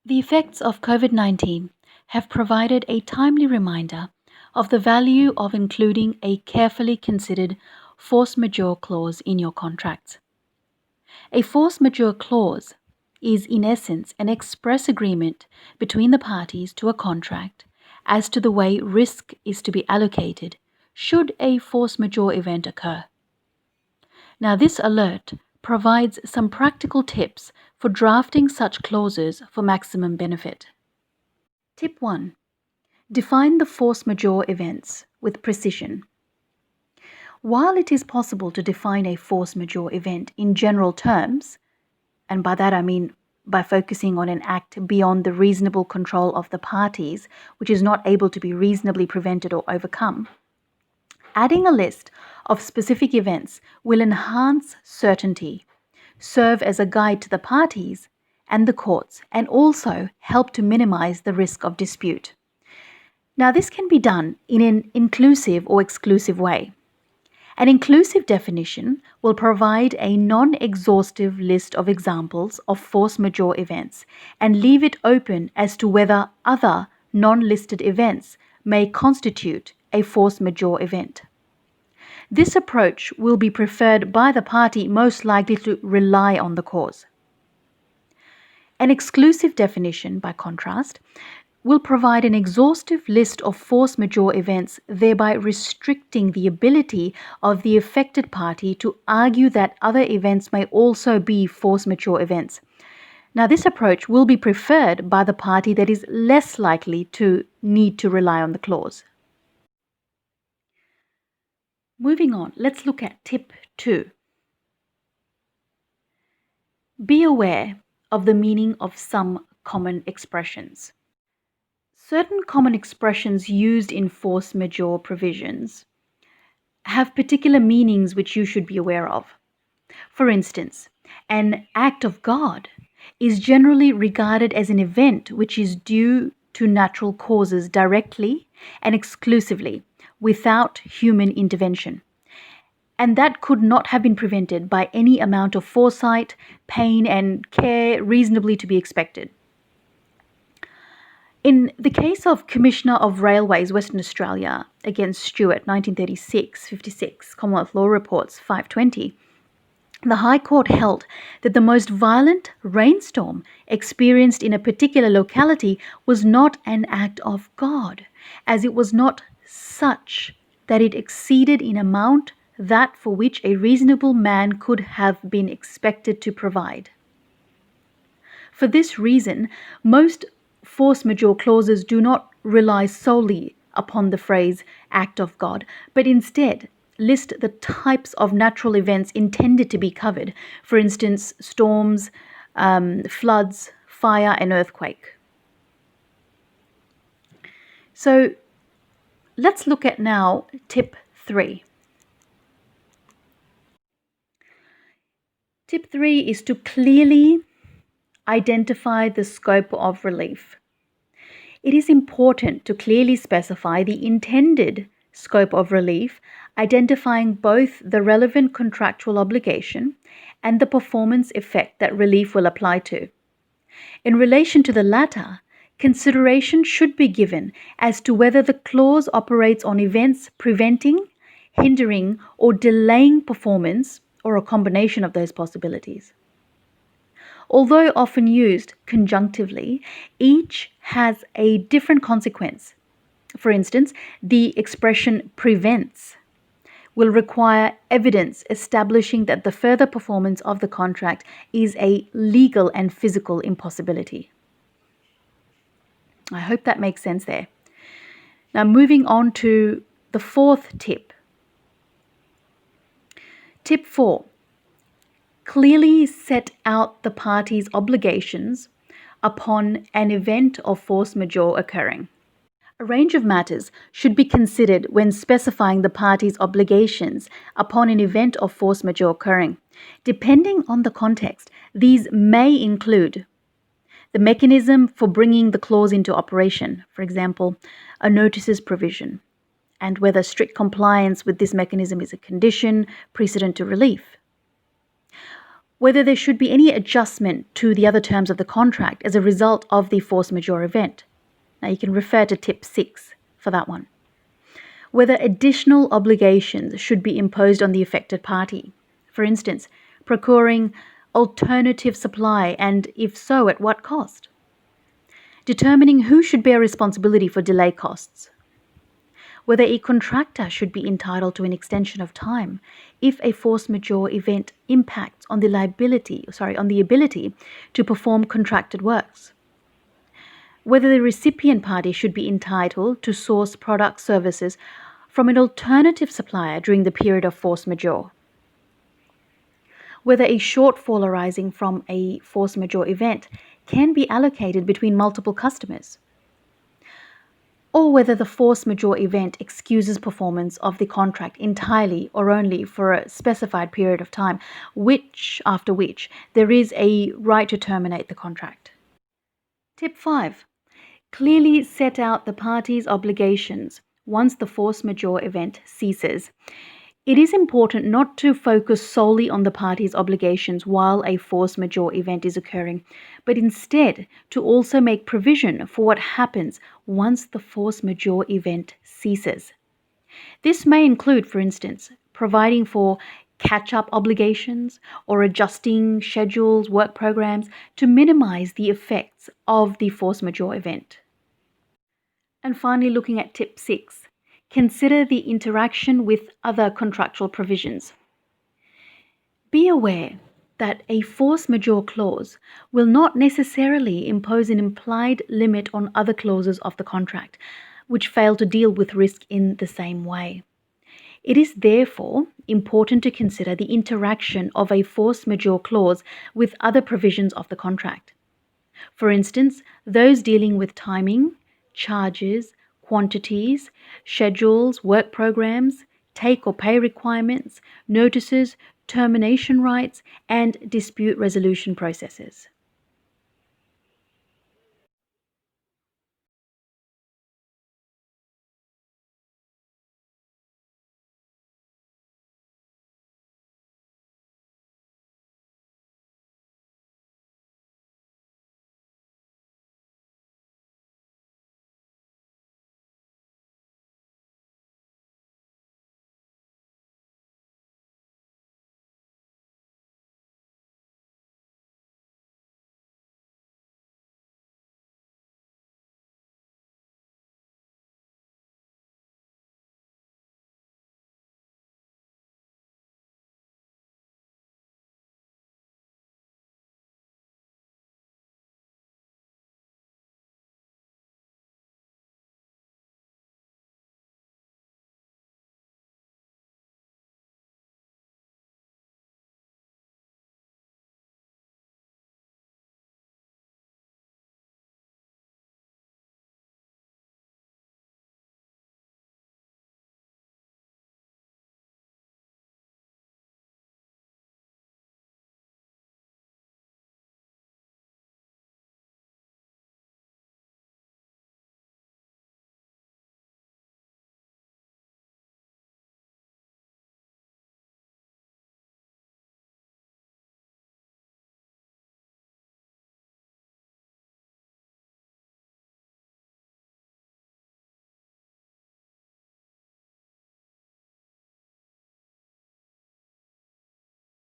The effects of COVID-19 have provided a timely reminder of the value of including a carefully considered force majeure clause in your contracts. A force majeure clause is, in essence, an express agreement between the parties to a contract as to the way risk is to be allocated should a force majeure event occur. Now, this alert provides some practical tips for drafting such clauses for maximum benefit. Tip 1. Define the force majeure events with precision. While it is possible to define a force majeure event in general terms, and by that I mean by focusing on an act beyond the reasonable control of the parties, which is not able to be reasonably prevented or overcome, adding a list of specific events will enhance certainty, serve as a guide to the parties and the courts, and also help to minimize the risk of dispute. Now, this can be done in an inclusive or exclusive way. An inclusive definition will provide a non-exhaustive list of examples of force majeure events and leave it open as to whether other non-listed events may constitute a force majeure event. This approach will be preferred by the party most likely to rely on the cause. An exclusive definition, by contrast, will provide an exhaustive list of force majeure events, thereby restricting the ability of the affected party to argue that other events may also be force majeure events. Now, this approach will be preferred by the party that is less likely to need to rely on the clause. Moving on, let's look at tip 2. Be aware of the meaning of some common expressions. Certain common expressions used in force majeure provisions have particular meanings which you should be aware of. For instance, an act of God is generally regarded as an event which is due to natural causes directly and exclusively, without human intervention. And that could not have been prevented by any amount of foresight, pain, and care reasonably to be expected. In the case of Commissioner of Railways, Western Australia, against Stewart, 1936-56, Commonwealth Law Reports 520, the High Court held that the most violent rainstorm experienced in a particular locality was not an act of God, as it was not such that it exceeded in amount that for which a reasonable man could have been expected to provide. For this reason, most force majeure clauses do not rely solely upon the phrase act of God, but instead list the types of natural events intended to be covered, for instance, storms, floods, fire, and earthquake. So let's look at now tip 3. Tip 3 is to clearly identify the scope of relief. It is important to clearly specify the intended scope of relief, identifying both the relevant contractual obligation and the performance effect that relief will apply to. In relation to the latter, consideration should be given as to whether the clause operates on events preventing, hindering, or delaying performance, or a combination of those possibilities. Although often used conjunctively, each has a different consequence. For instance, the expression prevents will require evidence establishing that the further performance of the contract is a legal and physical impossibility. I hope that makes sense there. Now, moving on to the fourth tip. Tip 4. Clearly set out the parties' obligations upon an event of force majeure occurring. A range of matters should be considered when specifying the parties' obligations upon an event of force majeure occurring. Depending on the context, these may include the mechanism for bringing the clause into operation, for example, a notices provision, and whether strict compliance with this mechanism is a condition precedent to relief. whether there should be any adjustment to the other terms of the contract as a result of the force majeure event. Now you can refer to tip 6 for that one. Whether additional obligations should be imposed on the affected party. For instance, procuring alternative supply, and if so, at what cost? Determining who should bear responsibility for delay costs. Whether a contractor should be entitled to an extension of time if a force majeure event impacts on the ability to perform contracted works. Whether the recipient party should be entitled to source product services from an alternative supplier during the period of force majeure. Whether a shortfall arising from a force majeure event can be allocated between multiple customers, or whether the force majeure event excuses performance of the contract entirely or only for a specified period of time, after which there is a right to terminate the contract. Tip 5. Clearly set out the parties' obligations once the force majeure event ceases. It is important not to focus solely on the parties' obligations while a force majeure event is occurring, but instead to also make provision for what happens once the force majeure event ceases. This may include, for instance, providing for catch-up obligations or adjusting schedules, work programs to minimize the effects of the force majeure event. And finally, looking at tip 6. Consider the interaction with other contractual provisions. Be aware that a force majeure clause will not necessarily impose an implied limit on other clauses of the contract, which fail to deal with risk in the same way. It is therefore important to consider the interaction of a force majeure clause with other provisions of the contract. For instance, those dealing with timing, charges, quantities, schedules, work programs, take or pay requirements, notices, termination rights, and dispute resolution processes.